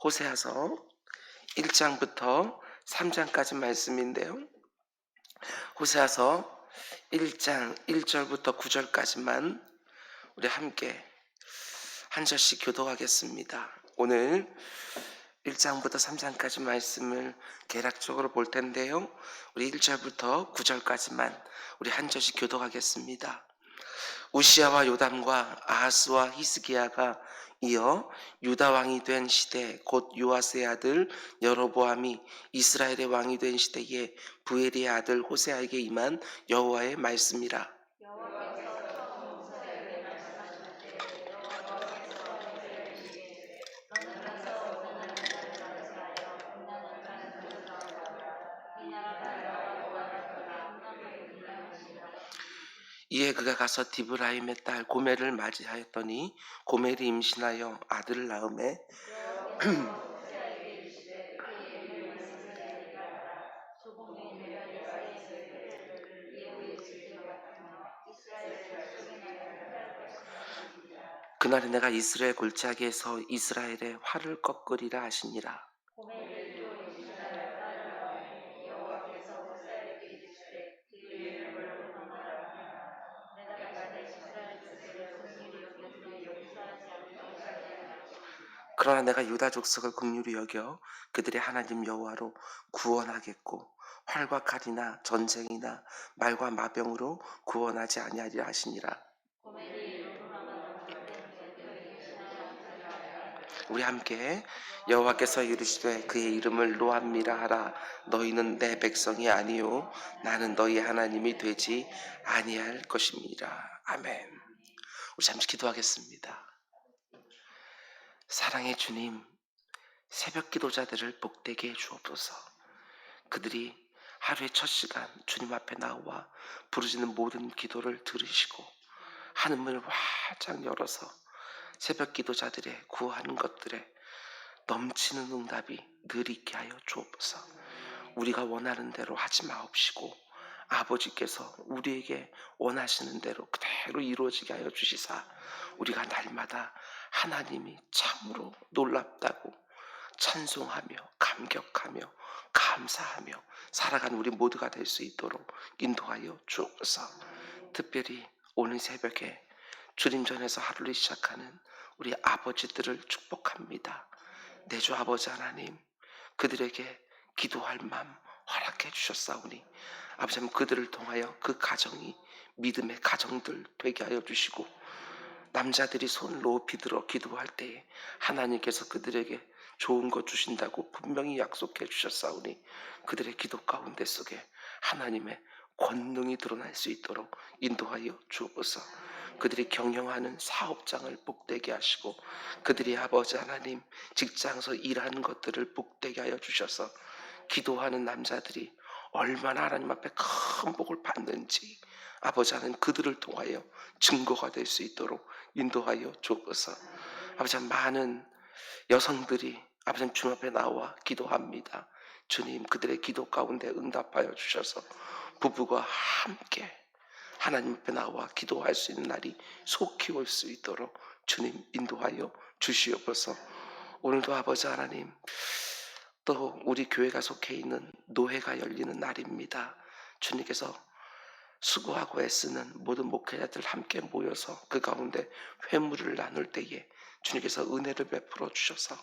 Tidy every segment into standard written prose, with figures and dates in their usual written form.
호세아서 1장부터 3장까지 말씀인데요. 호세아서 1장 1절부터 9절까지만 우리 함께 한 절씩 교독하겠습니다. 오늘 1장부터 3장까지 말씀을 개략적으로 볼 텐데요. 우리 1절부터 9절까지만 우리 한 절씩 교독하겠습니다. 우시야와 요담과 아하스와 히스기야가 이어 유다 왕이 된 시대, 곧 요아스의 아들 여로보암이 이스라엘의 왕이 된 시대에 부엘의 아들 호세아에게 임한 여호와의 말씀이라. 이에 그가 가서 디브라임의 딸 고멜을 맞이하였더니 고멜이 임신하여 아들을 낳음에 그날에 내가 이스라엘 골짜기에서 이스라엘의 활을 꺾으리라 하시니라. 그러나 내가 유다 족속을 긍휼히 여겨 그들의 하나님 여호와로 구원하겠고 활과 칼이나 전쟁이나 말과 마병으로 구원하지 아니하리라 하시니라. 우리 함께 여호와께서 이르시되 그의 이름을 로암미라 하라. 너희는 내 백성이 아니요 나는 너희 하나님이 되지 아니할 것입니다. 아멘. 우리 잠시 기도하겠습니다. 사랑의 주님, 새벽 기도자들을 복되게 해 주옵소서. 그들이 하루의 첫 시간 주님 앞에 나와 부르짖는 모든 기도를 들으시고 하늘문을 활짝 열어서 새벽 기도자들의 구하는 것들에 넘치는 응답이 늘 있게 하여 주옵소서. 우리가 원하는 대로 하지 마옵시고 아버지께서 우리에게 원하시는 대로 그대로 이루어지게 하여 주시사 우리가 날마다 하나님이 참으로 놀랍다고 찬송하며 감격하며 감사하며 살아가는 우리 모두가 될 수 있도록 인도하여 주옵소서. 특별히 오늘 새벽에 주님 전에서 하루를 시작하는 우리 아버지들을 축복합니다. 내 주 아버지 하나님, 그들에게 기도할 마음 허락해 주셨사오니 아버지 하나님, 그들을 통하여 그 가정이 믿음의 가정들 되게 하여 주시고 남자들이 손을 높이 들어 기도할 때에 하나님께서 그들에게 좋은 것 주신다고 분명히 약속해 주셨사오니 그들의 기도 가운데 속에 하나님의 권능이 드러날 수 있도록 인도하여 주옵소서. 그들이 경영하는 사업장을 복되게 하시고 그들이 아버지 하나님 직장에서 일하는 것들을 복되게 하여 주셔서 기도하는 남자들이 얼마나 하나님 앞에 큰 복을 받는지 아버지 하나님 그들을 통하여 증거가 될 수 있도록 인도하여 주옵소서. 아버지 하나님 많은 여성들이 아버지 하나님 주님 앞에 나와 기도합니다. 주님 그들의 기도 가운데 응답하여 주셔서 부부가 함께 하나님 앞에 나와 기도할 수 있는 날이 속히 올 수 있도록 주님 인도하여 주시옵소서. 오늘도 아버지 하나님 또 우리 교회가 속해 있는 노회가 열리는 날입니다. 주님께서 수고하고 애쓰는 모든 목회자들 함께 모여서 그 가운데 회물을 나눌 때에 주님께서 은혜를 베풀어 주셔서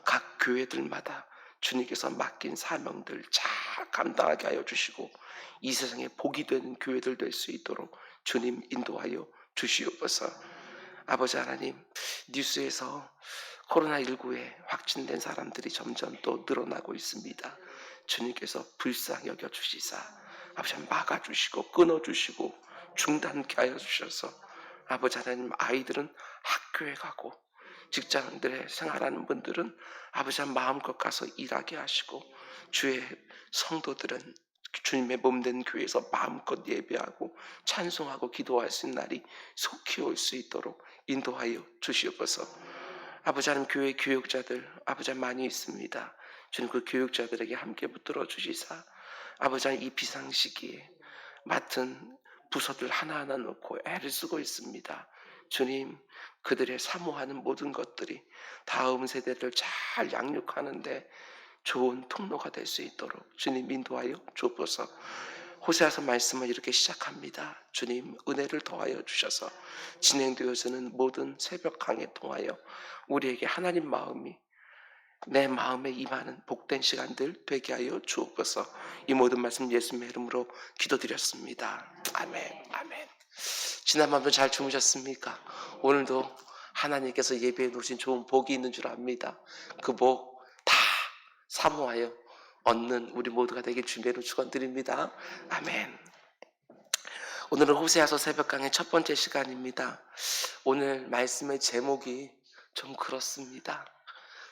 각 교회들마다 주님께서 맡긴 사명들 잘 감당하게 하여 주시고 이 세상에 복이 되는 교회들 될 수 있도록 주님 인도하여 주시옵소서. 아버지 하나님, 뉴스에서 코로나19에 확진된 사람들이 점점 또 늘어나고 있습니다. 주님께서 불쌍히 여겨 주시사 아버지 하나님 막아주시고 끊어주시고 중단케 하여 주셔서 아버지 하나님 아이들은 학교에 가고 직장들에 생활하는 분들은 아버지 하나님 마음껏 가서 일하게 하시고 주의 성도들은 주님의 몸된 교회에서 마음껏 예배하고 찬송하고 기도할 수 있는 날이 속히 올 수 있도록 인도하여 주시옵소서. 아버지 하나님 교회 교육자들 아버지 하나님 많이 있습니다. 주님 그 교육자들에게 함께 붙들어 주시사 아버지 하나님 이 비상시기에 맡은 부서들 하나하나 놓고 애를 쓰고 있습니다. 주님 그들의 사모하는 모든 것들이 다음 세대를 잘 양육하는데 좋은 통로가 될 수 있도록 주님 인도하여 주옵소서. 호세아서 말씀을 이렇게 시작합니다. 주님 은혜를 더하여 주셔서 진행되어지는 모든 새벽 강에 통하여 우리에게 하나님 마음이 내 마음에 임하는 복된 시간들 되게 하여 주옵소서. 이 모든 말씀 예수님의 이름으로 기도드렸습니다. 아멘. 아멘. 지난 밤도 잘 주무셨습니까? 오늘도 하나님께서 예배해 놓으신 좋은 복이 있는 줄 압니다. 그 복 다 사모하여 얻는 우리 모두가 되길 주님으로 축원드립니다. 아멘. 오늘은 호세아서 새벽 강의 첫 번째 시간입니다. 오늘 말씀의 제목이 좀 그렇습니다.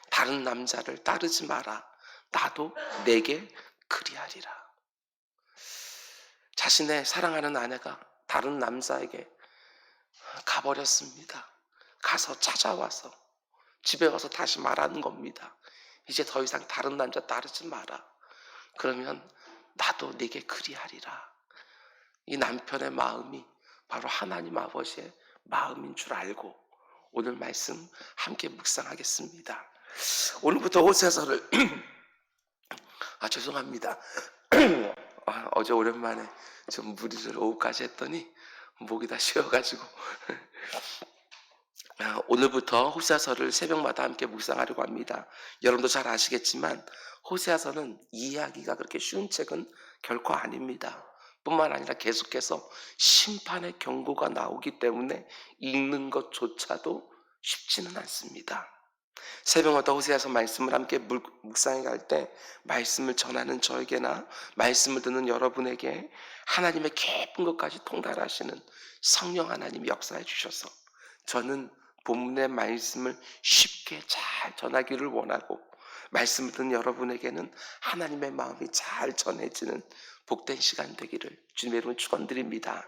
다른 남자를 따르지 마라. 나도 내게 그리하리라. 자신의 사랑하는 아내가 다른 남자에게 가버렸습니다. 가서 찾아와서 집에 가서 다시 말하는 겁니다. 이제 더 이상 다른 남자 따르지 마라. 그러면 나도 네게 그리하리라. 이 남편의 마음이 바로 하나님 아버지의 마음인 줄 알고 오늘 말씀 함께 묵상하겠습니다. 오늘부터 호세아서를 죄송합니다. 어제 오랜만에 좀 무리를 오후까지 했더니 목이 다 쉬어가지고 오늘부터 호세아서를 새벽마다 함께 묵상하려고 합니다. 여러분도 잘 아시겠지만 호세아서는 이해하기가 그렇게 쉬운 책은 결코 아닙니다. 뿐만 아니라 계속해서 심판의 경고가 나오기 때문에 읽는 것조차도 쉽지는 않습니다. 새벽마다 호세아서 말씀을 함께 묵상해 갈 때 말씀을 전하는 저에게나 말씀을 듣는 여러분에게 하나님의 깊은 것까지 통달하시는 성령 하나님이 역사해 주셔서 저는 본문의 말씀을 쉽게 잘 전하기를 원하고 말씀을 듣는 여러분에게는 하나님의 마음이 잘 전해지는 복된 시간 되기를 주님의 이름으로 축원드립니다.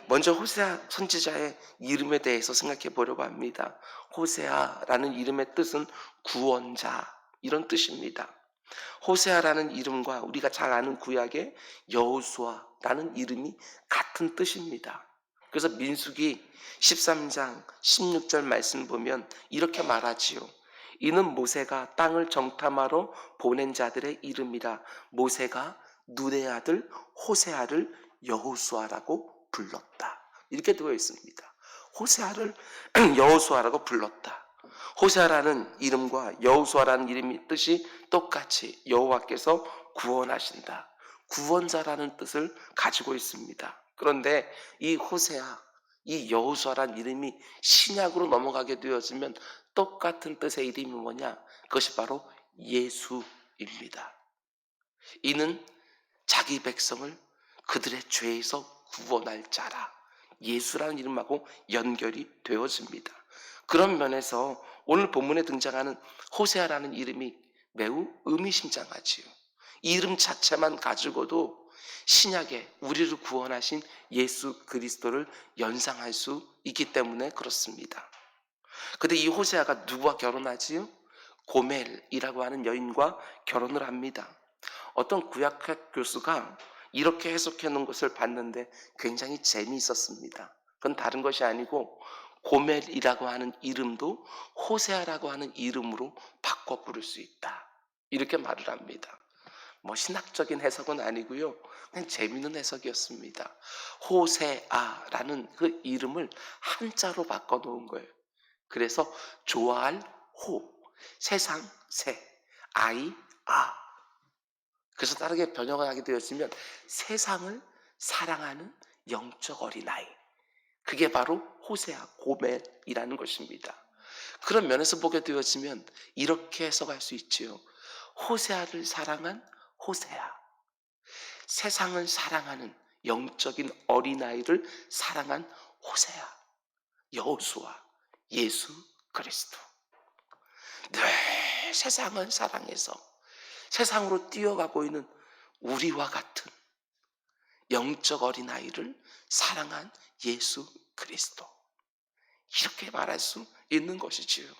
먼저 호세아 선지자의 이름에 대해서 생각해 보려고 합니다. 호세아라는 이름의 뜻은 구원자 이런 뜻입니다. 호세아라는 이름과 우리가 잘 아는 구약의 여호수아라는 이름이 같은 뜻입니다. 그래서 민수기 13장 16절 말씀 보면 이렇게 말하지요. 이는 모세가 땅을 정탐하러 보낸 자들의 이름이라. 모세가 눈의 아들 호세아를 여호수아라고 불렀다. 이렇게 되어 있습니다. 호세아를 여호수아라고 불렀다. 호세아라는 이름과 여호수아라는 이름이 뜻이 똑같이 여호와께서 구원하신다. 구원자라는 뜻을 가지고 있습니다. 그런데 이 호세아, 이 여호수아라는 이름이 신약으로 넘어가게 되어지면 똑같은 뜻의 이름이 뭐냐? 그것이 바로 예수입니다. 이는 자기 백성을 그들의 죄에서 구원할 자라. 예수라는 이름하고 연결이 되어집니다. 그런 면에서 오늘 본문에 등장하는 호세아라는 이름이 매우 의미심장하지요. 이 이름 자체만 가지고도 신약에 우리를 구원하신 예수 그리스도를 연상할 수 있기 때문에 그렇습니다. 근데 이 호세아가 누구와 결혼하지요? 고멜이라고 하는 여인과 결혼을 합니다. 어떤 구약학 교수가 이렇게 해석해 놓은 것을 봤는데 굉장히 재미있었습니다. 그건 다른 것이 아니고 고멜이라고 하는 이름도 호세아라고 하는 이름으로 바꿔 부를 수 있다. 이렇게 말을 합니다. 뭐 신학적인 해석은 아니고요. 그냥 재미있는 해석이었습니다. 호세아라는 그 이름을 한자로 바꿔 놓은 거예요. 그래서 좋아할 호, 세상 세, 아이 아. 그래서 다르게 번역을 하게 되었으면 세상을 사랑하는 영적 어린아이. 그게 바로 호세아, 고멜이라는 것입니다. 그런 면에서 보게 되어지면 이렇게 해석할 수 있지요. 호세아를 사랑한 호세아. 세상을 사랑하는 영적인 어린아이를 사랑한 호세아. 여호수아, 예수 그리스도. 늘 세상을 사랑해서 세상으로 뛰어가고 있는 우리와 같은 영적 어린아이를 사랑한 예수 그리스도. 이렇게 말할 수 있는 것이지요.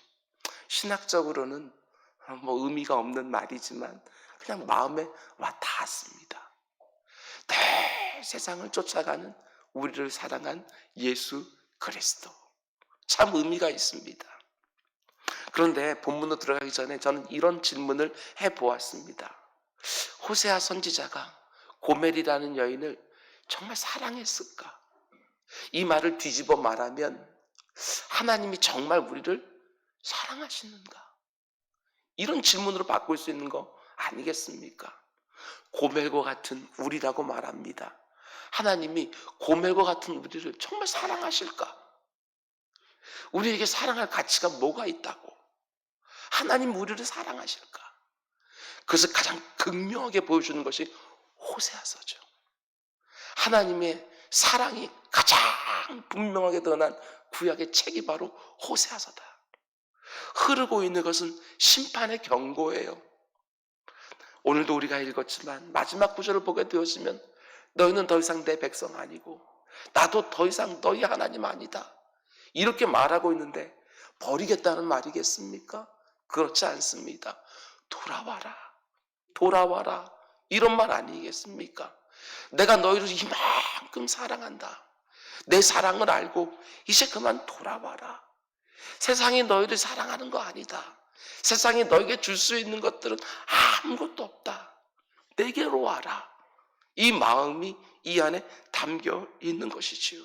신학적으로는 뭐 의미가 없는 말이지만 그냥 마음에 와 닿았습니다. 늘 세상을 쫓아가는 우리를 사랑한 예수 그리스도. 참 의미가 있습니다. 그런데 본문으로 들어가기 전에 저는 이런 질문을 해보았습니다. 호세아 선지자가 고멜이라는 여인을 정말 사랑했을까? 이 말을 뒤집어 말하면 하나님이 정말 우리를 사랑하시는가? 이런 질문으로 바꿀 수 있는 거 아니겠습니까? 고멜과 같은 우리라고 말합니다. 하나님이 고멜과 같은 우리를 정말 사랑하실까? 우리에게 사랑할 가치가 뭐가 있다고? 하나님 우리를 사랑하실까? 그것을 가장 극명하게 보여주는 것이 호세아서죠. 하나님의 사랑이 가장 분명하게 드러난 구약의 책이 바로 호세아서다. 흐르고 있는 것은 심판의 경고예요. 오늘도 우리가 읽었지만 마지막 구절을 보게 되었으면 너희는 더 이상 내 백성 아니고 나도 더 이상 너희 하나님 아니다. 이렇게 말하고 있는데 버리겠다는 말이겠습니까? 그렇지 않습니다. 돌아와라. 돌아와라. 이런 말 아니겠습니까? 내가 너희를 이만큼 사랑한다. 내 사랑을 알고 이제 그만 돌아와라. 세상이 너희를 사랑하는 거 아니다. 세상이 너에게 줄 수 있는 것들은 아무것도 없다. 내게로 와라. 이 마음이 이 안에 담겨 있는 것이지요.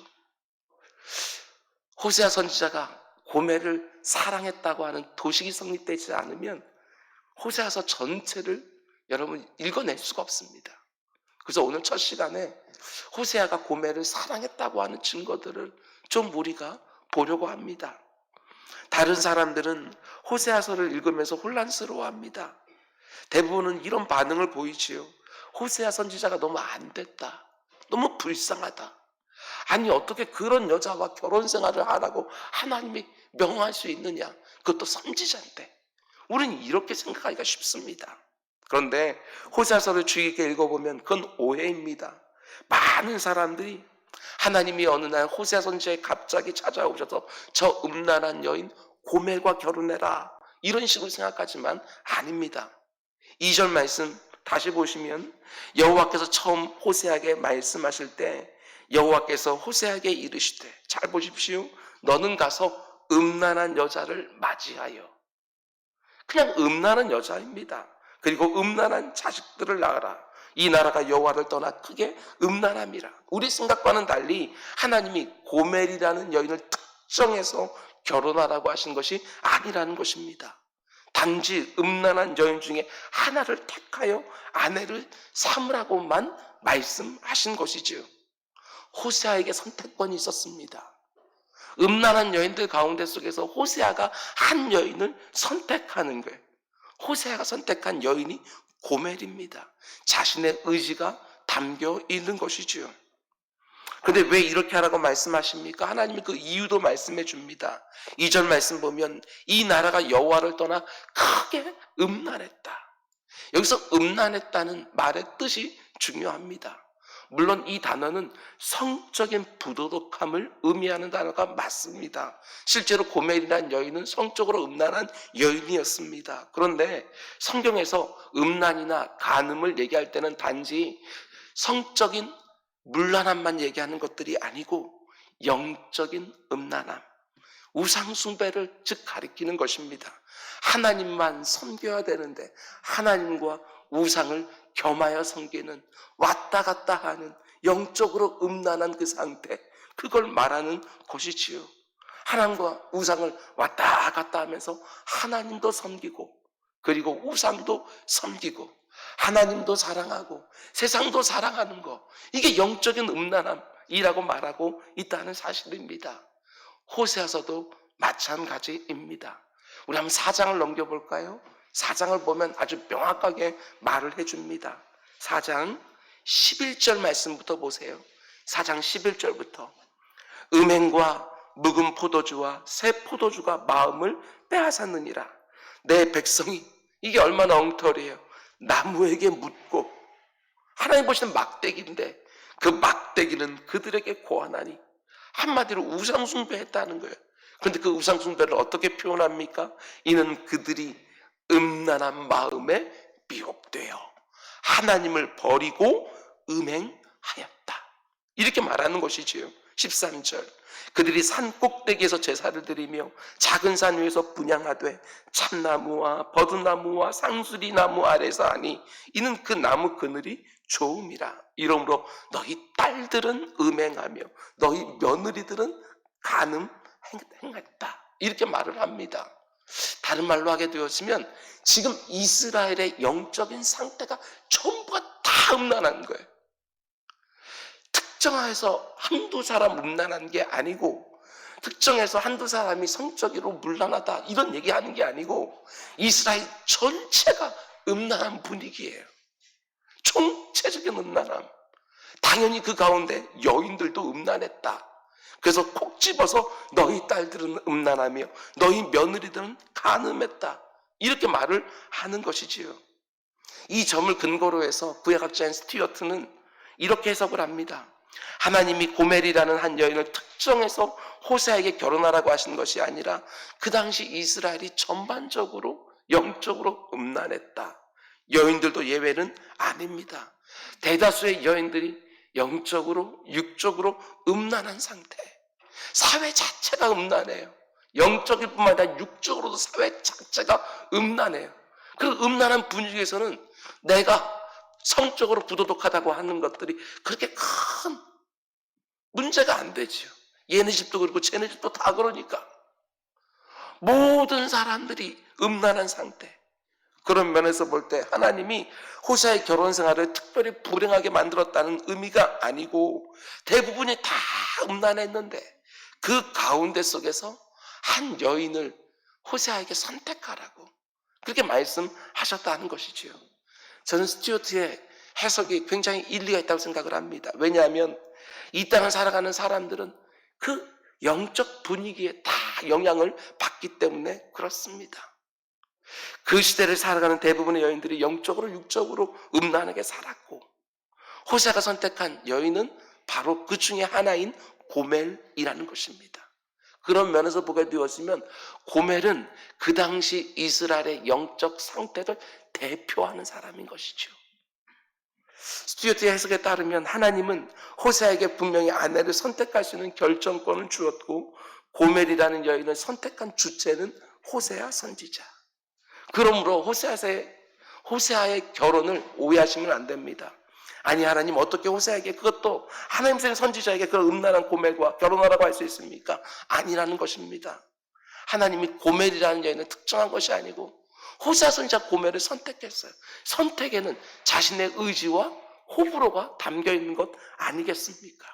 호세아 선지자가 고멜을 사랑했다고 하는 도식이 성립되지 않으면 호세아서 전체를 여러분 읽어낼 수가 없습니다. 그래서 오늘 첫 시간에 호세아가 고멜을 사랑했다고 하는 증거들을 좀 우리가 보려고 합니다. 다른 사람들은 호세아서를 읽으면서 혼란스러워합니다. 대부분은 이런 반응을 보이지요. 호세아 선지자가 너무 안 됐다. 너무 불쌍하다. 아니 어떻게 그런 여자와 결혼 생활을 하라고 하나님이 명할 수 있느냐. 그것도 선지자인데. 우리는 이렇게 생각하기가 쉽습니다. 그런데 호세아서를 주의 깊게 읽어보면 그건 오해입니다. 많은 사람들이 하나님이 어느 날 호세아 선지자에 갑자기 찾아오셔서 저 음란한 여인 고멜과 결혼해라 이런 식으로 생각하지만 아닙니다. 2절 말씀 다시 보시면 여호와께서 처음 호세아에게 말씀하실 때 여호와께서 호세아에게 이르시되 잘 보십시오. 너는 가서 음란한 여자를 맞이하여. 그냥 음란한 여자입니다. 그리고 음란한 자식들을 낳아라. 이 나라가 여호와를 떠나 크게 음란함이라. 우리 생각과는 달리 하나님이 고멜이라는 여인을 특정해서 결혼하라고 하신 것이 아니라는 것입니다. 단지 음란한 여인 중에 하나를 택하여 아내를 삼으라고만 말씀하신 것이지요. 호세아에게 선택권이 있었습니다. 음란한 여인들 가운데 속에서 호세아가 한 여인을 선택하는 거예요. 호세아가 선택한 여인이 고멜입니다. 자신의 의지가 담겨 있는 것이지요. 그런데 왜 이렇게 하라고 말씀하십니까? 하나님이 그 이유도 말씀해 줍니다. 2절 말씀 보면 이 나라가 여호와를 떠나 크게 음란했다. 여기서 음란했다는 말의 뜻이 중요합니다. 물론 이 단어는 성적인 부도덕함을 의미하는 단어가 맞습니다. 실제로 고멜이라는 여인은 성적으로 음란한 여인이었습니다. 그런데 성경에서 음란이나 간음을 얘기할 때는 단지 성적인 문란함만 얘기하는 것들이 아니고 영적인 음란함, 우상숭배를 즉 가리키는 것입니다. 하나님만 섬겨야 되는데 하나님과 우상을 겸하여 섬기는 왔다 갔다 하는 영적으로 음란한 그 상태, 그걸 말하는 것이지요. 하나님과 우상을 왔다 갔다 하면서 하나님도 섬기고 그리고 우상도 섬기고 하나님도 사랑하고 세상도 사랑하는 거, 이게 영적인 음란함이라고 말하고 있다는 사실입니다. 호세아서도 마찬가지입니다. 우리 한번 4장을 넘겨볼까요? 4장을 보면 아주 명확하게 말을 해줍니다. 4장 11절 말씀부터 보세요. 4장 11절부터 음행과 묵은 포도주와 새 포도주가 마음을 빼앗았느니라. 내 백성이, 이게 얼마나 엉터리예요. 나무에게 묻고, 하나님 보시는 막대기인데 그 막대기는 그들에게 고하나니, 한마디로 우상숭배했다는 거예요. 그런데 그 우상숭배를 어떻게 표현합니까? 이는 그들이 음란한 마음에 미혹되어 하나님을 버리고 음행하였다. 이렇게 말하는 것이지요. 13절 그들이 산 꼭대기에서 제사를 드리며 작은 산 위에서 분향하되 참나무와 버드나무와 상수리나무 아래서 하니 이는 그 나무 그늘이 좋음이라. 이러므로 너희 딸들은 음행하며 너희 며느리들은 간음행했다. 이렇게 말을 합니다. 다른 말로 하게 되었으면 지금 이스라엘의 영적인 상태가 전부가 다 음란한 거예요. 특정해서 한두 사람 음란한 게 아니고, 특정해서 한두 사람이 성적으로 문란하다 이런 얘기하는 게 아니고, 이스라엘 전체가 음란한 분위기예요. 총체적인 음란함. 당연히 그 가운데 여인들도 음란했다. 그래서 콕 집어서 너희 딸들은 음란하며 너희 며느리들은 간음했다. 이렇게 말을 하는 것이지요. 이 점을 근거로 해서 구약학자인 스튜어트는 이렇게 해석을 합니다. 하나님이 고멜이라는 한 여인을 특정해서 호세아에게 결혼하라고 하신 것이 아니라 그 당시 이스라엘이 전반적으로 영적으로 음란했다. 여인들도 예외는 아닙니다. 대다수의 여인들이 영적으로 육적으로 음란한 상태. 사회 자체가 음란해요. 영적일 뿐만 아니라 육적으로도 사회 자체가 음란해요. 그 음란한 분위기에서는 내가 성적으로 부도덕하다고 하는 것들이 그렇게 큰 문제가 안 되지요. 얘네 집도 그렇고 쟤네 집도 다 그러니까. 모든 사람들이 음란한 상태. 그런 면에서 볼 때 하나님이 호세아의 결혼 생활을 특별히 불행하게 만들었다는 의미가 아니고 대부분이 다 음란했는데 그 가운데 속에서 한 여인을 호세아에게 선택하라고 그렇게 말씀하셨다는 것이지요. 저는 스튜어트의 해석이 굉장히 일리가 있다고 생각을 합니다. 왜냐하면 이 땅을 살아가는 사람들은 그 영적 분위기에 다 영향을 받기 때문에 그렇습니다. 그 시대를 살아가는 대부분의 여인들이 영적으로 육적으로 음란하게 살았고 호세아가 선택한 여인은 바로 그 중에 하나인 고멜이라는 것입니다. 그런 면에서 보게 되었으면 고멜은 그 당시 이스라엘의 영적 상태를 대표하는 사람인 것이죠. 스튜어트의 해석에 따르면 하나님은 호세아에게 분명히 아내를 선택할 수 있는 결정권을 주었고 고멜이라는 여인을 선택한 주체는 호세아 선지자. 그러므로 호세아의 결혼을 오해하시면 안 됩니다. 아니 하나님 어떻게 호세아에게 그것도 하나님 생 선지자에게 그런 음란한 고멜과 결혼하라고 할 수 있습니까? 아니라는 것입니다. 하나님이 고멜이라는 여인을 특정한 것이 아니고 호세아 선지자 고멜을 선택했어요. 선택에는 자신의 의지와 호불호가 담겨있는 것 아니겠습니까?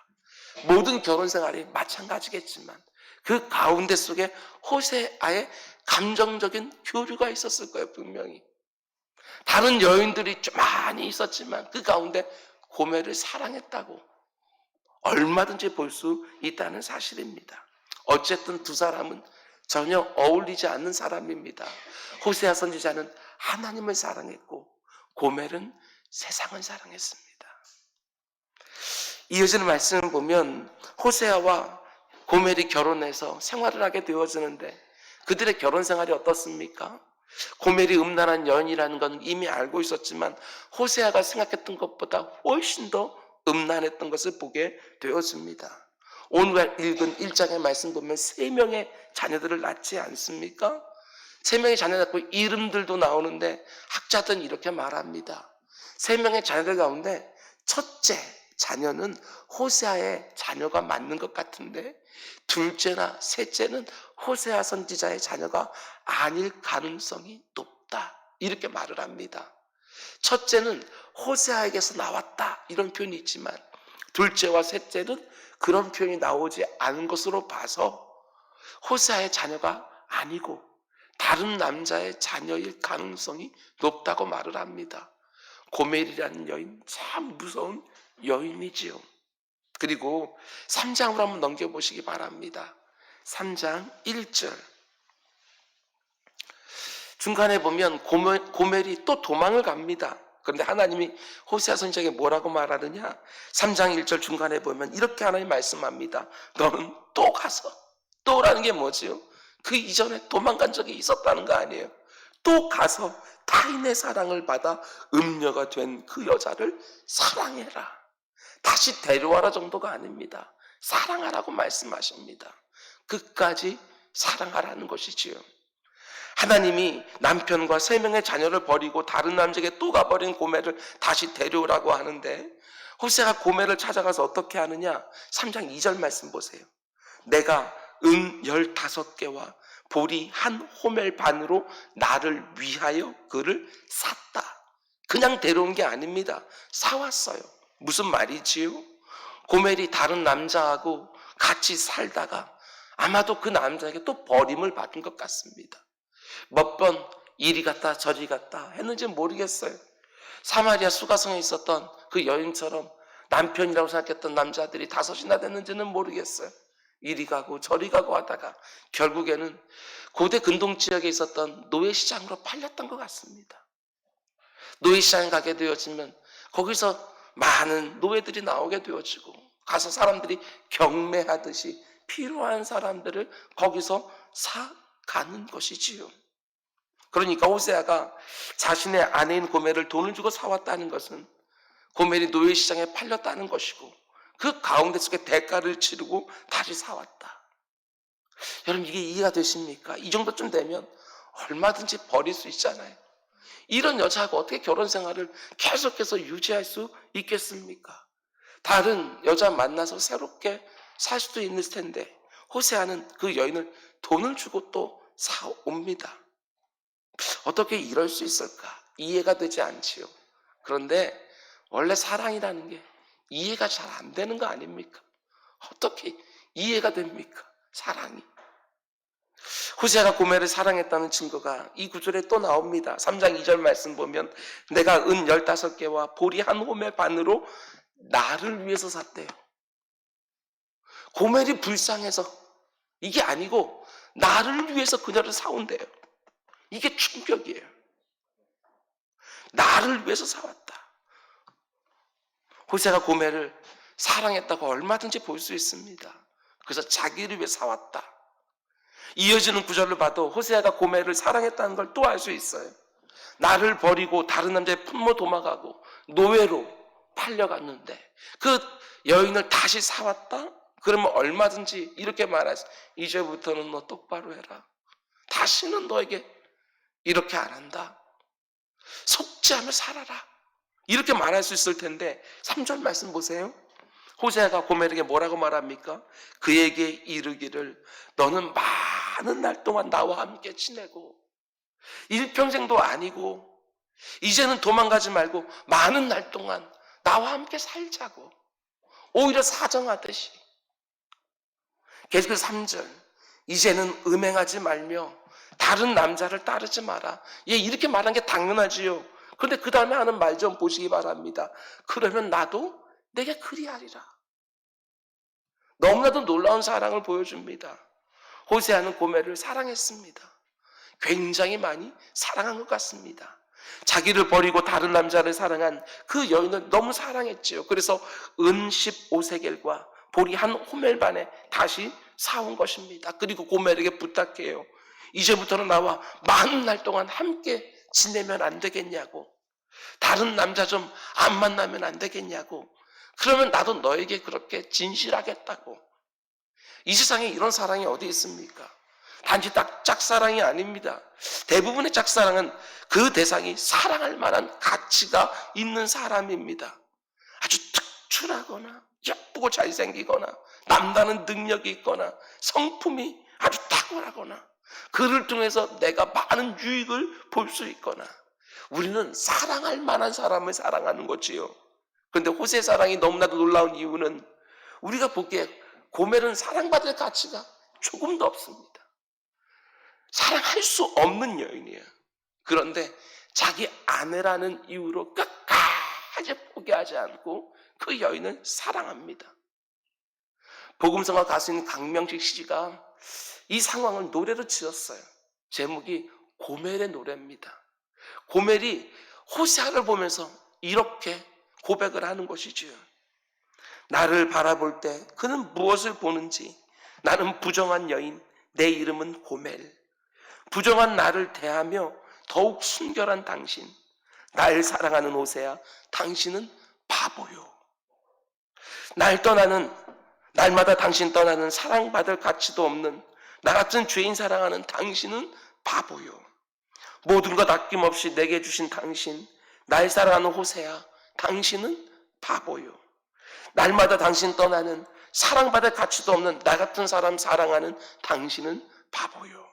모든 결혼 생활이 마찬가지겠지만 그 가운데 속에 호세아의 감정적인 교류가 있었을 거예요. 분명히 다른 여인들이 좀 많이 있었지만 그 가운데 고멜을 사랑했다고 얼마든지 볼 수 있다는 사실입니다. 어쨌든 두 사람은 전혀 어울리지 않는 사람입니다. 호세아 선지자는 하나님을 사랑했고 고멜은 세상을 사랑했습니다. 이어지는 말씀을 보면 호세아와 고멜이 결혼해서 생활을 하게 되어지는데 그들의 결혼 생활이 어떻습니까? 고멜이 음란한 여인이라는 건 이미 알고 있었지만 호세아가 생각했던 것보다 훨씬 더 음란했던 것을 보게 되었습니다. 오늘 읽은 1장의 말씀 보면 3명의 자녀들을 낳지 않습니까? 3명의 자녀 낳고 이름들도 나오는데 학자들은 이렇게 말합니다. 3명의 자녀들 가운데 첫째 자녀는 호세아의 자녀가 맞는 것 같은데 둘째나 셋째는 호세아 선지자의 자녀가 아닐 가능성이 높다. 이렇게 말을 합니다. 첫째는 호세아에게서 나왔다. 이런 표현이 있지만 둘째와 셋째는 그런 표현이 나오지 않은 것으로 봐서 호세아의 자녀가 아니고 다른 남자의 자녀일 가능성이 높다고 말을 합니다. 고멜이라는 여인 참 무서운 여인이지요. 그리고 3장으로 한번 넘겨보시기 바랍니다. 3장 1절 중간에 보면 고멜이 또 도망을 갑니다. 그런데 하나님이 호세아 선지자에게 뭐라고 말하느냐? 3장 1절 중간에 보면 이렇게 하나님 말씀합니다. 너는 또 가서, 또라는 게 뭐지요? 그 이전에 도망간 적이 있었다는 거 아니에요. 또 가서 타인의 사랑을 받아 음녀가 된 그 여자를 사랑해라. 다시 데려와라 정도가 아닙니다. 사랑하라고 말씀하십니다. 끝까지 사랑하라는 것이지요. 하나님이 남편과 3명의 자녀를 버리고 다른 남자에게 또 가버린 고멜을 다시 데려오라고 하는데 호세아가 고멜을 찾아가서 어떻게 하느냐? 3장 2절 말씀 보세요. 내가 은 15개와 보리 한 호멜 반으로 나를 위하여 그를 샀다. 그냥 데려온 게 아닙니다. 사왔어요. 무슨 말이지요? 고멜이 다른 남자하고 같이 살다가 아마도 그 남자에게 또 버림을 받은 것 같습니다. 몇 번 이리 갔다 저리 갔다 했는지 모르겠어요. 사마리아 수가성에 있었던 그 여인처럼 남편이라고 생각했던 남자들이 5이나 됐는지는 모르겠어요. 이리 가고 저리 가고 하다가 결국에는 고대 근동 지역에 있었던 노예시장으로 팔렸던 것 같습니다. 노예시장에 가게 되어지면 거기서 많은 노예들이 나오게 되어지고 가서 사람들이 경매하듯이 필요한 사람들을 거기서 사가는 것이지요. 그러니까 호세아가 자신의 아내인 고멜을 돈을 주고 사왔다는 것은 고멜이 노예시장에 팔렸다는 것이고 그 가운데 속에 대가를 치르고 다시 사왔다. 여러분 이게 이해가 되십니까? 이 정도쯤 되면 얼마든지 버릴 수 있잖아요. 이런 여자하고 어떻게 결혼 생활을 계속해서 유지할 수 있겠습니까? 다른 여자 만나서 새롭게 살 수도 있을 텐데 호세아는 그 여인을 돈을 주고 또 사옵니다. 어떻게 이럴 수 있을까? 이해가 되지 않지요. 그런데 원래 사랑이라는 게 이해가 잘 안 되는 거 아닙니까? 어떻게 이해가 됩니까? 사랑이. 호세아가 고멜을 사랑했다는 증거가 이 구절에 또 나옵니다. 3장 2절 말씀 보면 내가 은 15개와 보리 한 호멜 반으로 나를 위해서 샀대요. 고멜이 불쌍해서 이게 아니고 나를 위해서 그녀를 사온대요. 이게 충격이에요. 나를 위해서 사왔다. 호세아가 고멜을 사랑했다고 얼마든지 볼 수 있습니다. 그래서 자기를 위해 사왔다. 이어지는 구절을 봐도 호세아가 고멜을 사랑했다는 걸 또 알 수 있어요. 나를 버리고 다른 남자의 품모 도망가고 노예로 팔려갔는데 그 여인을 다시 사왔다? 그러면 얼마든지 이렇게 말하지. 이제부터는 너 똑바로 해라. 다시는 너에게 이렇게 안 한다. 속죄하며 살아라. 이렇게 말할 수 있을 텐데 3절 말씀 보세요. 호세아가 고멜에게 뭐라고 말합니까? 그에게 이르기를 너는 많은 날 동안 나와 함께 지내고 일평생도 아니고 이제는 도망가지 말고 많은 날 동안 나와 함께 살자고 오히려 사정하듯이. 계속 3절 이제는 음행하지 말며 다른 남자를 따르지 마라. 예, 이렇게 말한 게 당연하지요. 그런데 그 다음에 하는 말 좀 보시기 바랍니다. 그러면 나도 내게 그리하리라. 너무나도 놀라운 사랑을 보여줍니다. 호세아는 고멜을 사랑했습니다. 굉장히 많이 사랑한 것 같습니다. 자기를 버리고 다른 남자를 사랑한 그 여인을 너무 사랑했지요. 그래서 은 15세겔과 보리 한 호멜 반에 다시 사온 것입니다. 그리고 고멜에게 부탁해요. 이제부터는 나와 많은 날 동안 함께 지내면 안 되겠냐고. 다른 남자 좀 안 만나면 안 되겠냐고. 그러면 나도 너에게 그렇게 진실하겠다고. 이 세상에 이런 사랑이 어디 있습니까? 단지 딱 짝사랑이 아닙니다. 대부분의 짝사랑은 그 대상이 사랑할 만한 가치가 있는 사람입니다. 아주 특출하거나 예쁘고 잘생기거나 남다른 능력이 있거나 성품이 아주 탁월하거나 그를 통해서 내가 많은 유익을 볼 수 있거나 우리는 사랑할 만한 사람을 사랑하는 거지요. 그런데 호세 사랑이 너무나도 놀라운 이유는 우리가 보기에 고멜은 사랑받을 가치가 조금도 없습니다. 사랑할 수 없는 여인이에요. 그런데 자기 아내라는 이유로 끝까지 포기하지 않고 그 여인을 사랑합니다. 복음성화 가수인 강명식 씨가 이 상황을 노래로 지었어요. 제목이 고멜의 노래입니다. 고멜이 호세아를 보면서 이렇게 고백을 하는 것이지요. 나를 바라볼 때 그는 무엇을 보는지 나는 부정한 여인, 내 이름은 고멜. 부정한 나를 대하며 더욱 순결한 당신, 날 사랑하는 호세아, 당신은 바보요. 날 떠나는 날마다 당신 떠나는 사랑받을 가치도 없는 나 같은 죄인 사랑하는 당신은 바보요. 모든 것 아낌없이 내게 주신 당신, 날 사랑하는 호세야, 당신은 바보요. 날마다 당신 떠나는 사랑받을 가치도 없는 나 같은 사람 사랑하는 당신은 바보요.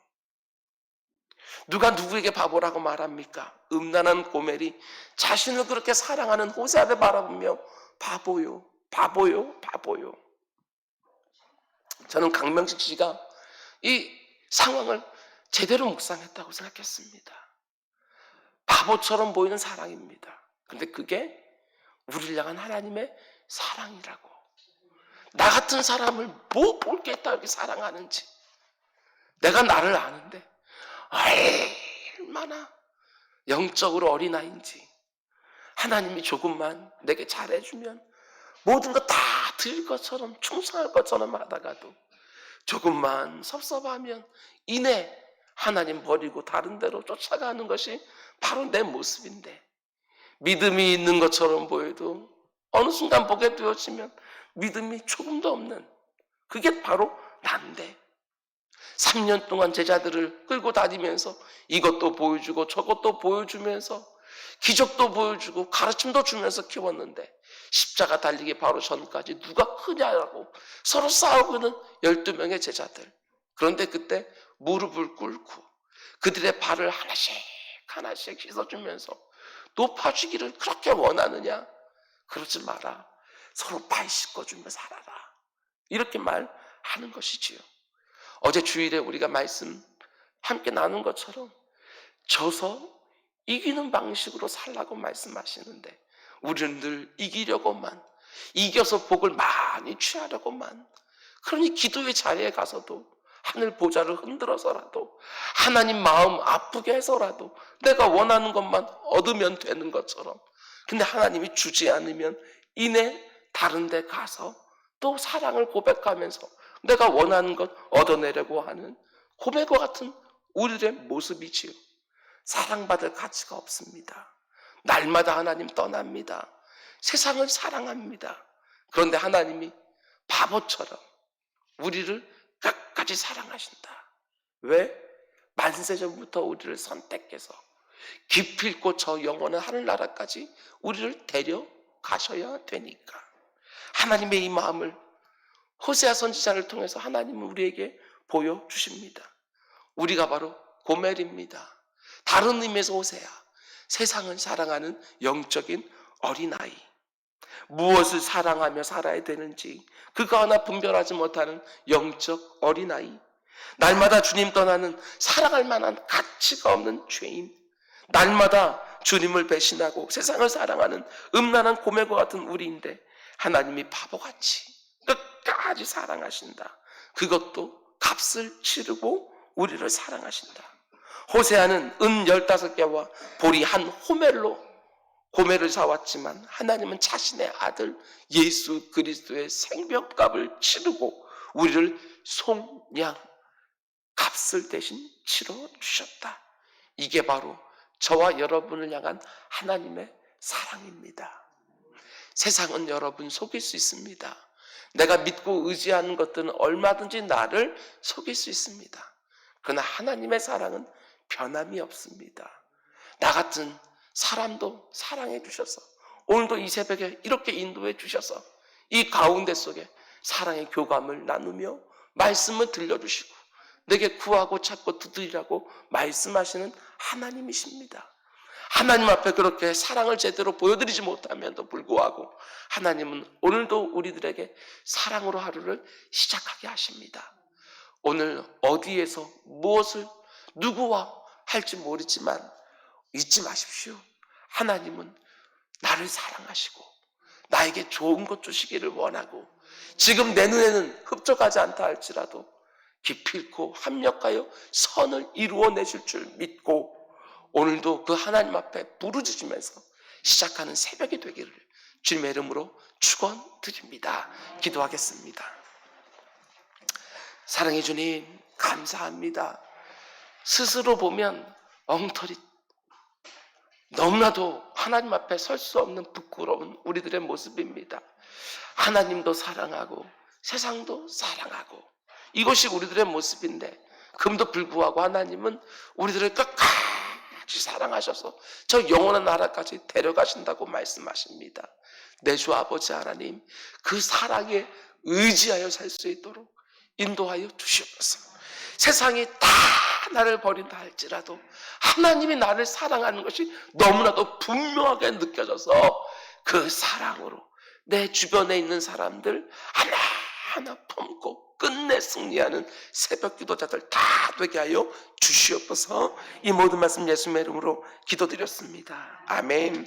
누가 누구에게 바보라고 말합니까? 음란한 고멜이 자신을 그렇게 사랑하는 호세아를 바라보며 바보요, 바보요, 바보요. 저는 강명식 씨가 이 상황을 제대로 묵상했다고 생각했습니다. 바보처럼 보이는 사랑입니다. 근데 그게 우리를 향한 하나님의 사랑이라고. 나 같은 사람을 뭐 볼 게 있다 이렇게 사랑하는지. 내가 나를 아는데 얼마나 영적으로 어린아이인지. 하나님이 조금만 내게 잘해주면 모든 거 다 드릴 것처럼 충성할 것처럼 하다가도 조금만 섭섭하면 이내 하나님 버리고 다른 데로 쫓아가는 것이 바로 내 모습인데, 믿음이 있는 것처럼 보여도 어느 순간 보게 되어지면 믿음이 조금도 없는, 그게 바로 난데 3년 동안 제자들을 끌고 다니면서 이것도 보여주고 저것도 보여주면서 기적도 보여주고 가르침도 주면서 키웠는데 십자가 달리기 바로 전까지 누가 크냐라고 서로 싸우고 있는 12명의 제자들. 그런데 그때 무릎을 꿇고 그들의 발을 하나씩 하나씩 씻어주면서 높아지기를 그렇게 원하느냐? 그러지 마라. 서로 발 씻어주며 살아라. 이렇게 말하는 것이지요. 어제 주일에 우리가 말씀 함께 나눈 것처럼 져서 이기는 방식으로 살라고 말씀하시는데 우리는 늘 이기려고만, 이겨서 복을 많이 취하려고만, 그러니 기도의 자리에 가서도 하늘 보좌를 흔들어서라도 하나님 마음 아프게 해서라도 내가 원하는 것만 얻으면 되는 것처럼, 근데 하나님이 주지 않으면 이내 다른 데 가서 또 사랑을 고백하면서 내가 원하는 것 얻어내려고 하는 고백과 같은 우리의 모습이지요. 사랑받을 가치가 없습니다. 날마다 하나님 떠납니다. 세상을 사랑합니다. 그런데 하나님이 바보처럼 우리를 끝까지 사랑하신다. 왜? 만세전부터 우리를 선택해서 기필코 저 영원한 하늘나라까지 우리를 데려가셔야 되니까. 하나님의 이 마음을 호세아 선지자를 통해서 하나님은 우리에게 보여주십니다. 우리가 바로 고멜입니다. 다른 의미에서 호세아, 세상을 사랑하는 영적인 어린아이. 무엇을 사랑하며 살아야 되는지 그거 하나 분별하지 못하는 영적 어린아이. 날마다 주님 떠나는 사랑할 만한 가치가 없는 죄인. 날마다 주님을 배신하고 세상을 사랑하는 음란한 고멜과 같은 우리인데 하나님이 바보같이 끝까지 사랑하신다. 그것도 값을 치르고 우리를 사랑하신다. 호세아는 은 15개와 보리 한 호멜로 고멜을 사왔지만 하나님은 자신의 아들 예수 그리스도의 생명값을 치르고 우리를 송양 값을 대신 치러 주셨다. 이게 바로 저와 여러분을 향한 하나님의 사랑입니다. 세상은 여러분 속일 수 있습니다. 내가 믿고 의지하는 것들은 얼마든지 나를 속일 수 있습니다. 그러나 하나님의 사랑은 변함이 없습니다. 나 같은 사람도 사랑해 주셔서 오늘도 이 새벽에 이렇게 인도해 주셔서 이 가운데 속에 사랑의 교감을 나누며 말씀을 들려주시고 내게 구하고 찾고 두드리라고 말씀하시는 하나님이십니다. 하나님 앞에 그렇게 사랑을 제대로 보여드리지 못하면도 불구하고 하나님은 오늘도 우리들에게 사랑으로 하루를 시작하게 하십니다. 오늘 어디에서 무엇을 누구와 할지 모르지만 잊지 마십시오. 하나님은 나를 사랑하시고 나에게 좋은 것 주시기를 원하고 지금 내 눈에는 흡족하지 않다 할지라도 기필코 합력하여 선을 이루어내실 줄 믿고 오늘도 그 하나님 앞에 부르짖으면서 시작하는 새벽이 되기를 주님의 이름으로 축원드립니다. 기도하겠습니다. 사랑해 주님 감사합니다. 스스로 보면 엉터리 너무나도 하나님 앞에 설 수 없는 부끄러운 우리들의 모습입니다. 하나님도 사랑하고 세상도 사랑하고, 이것이 우리들의 모습인데, 그럼도 불구하고 하나님은 우리들을 끝까지 사랑하셔서 저 영원한 나라까지 데려가신다고 말씀하십니다. 내 주 아버지 하나님, 그 사랑에 의지하여 살 수 있도록 인도하여 주시옵소서. 세상이 다 나를 버린다 할지라도 하나님이 나를 사랑하는 것이 너무나도 분명하게 느껴져서 그 사랑으로 내 주변에 있는 사람들 하나하나 품고 끝내 승리하는 새벽 기도자들 다 되게 하여 주시옵소서. 이 모든 말씀 예수님의 이름으로 기도드렸습니다. 아멘.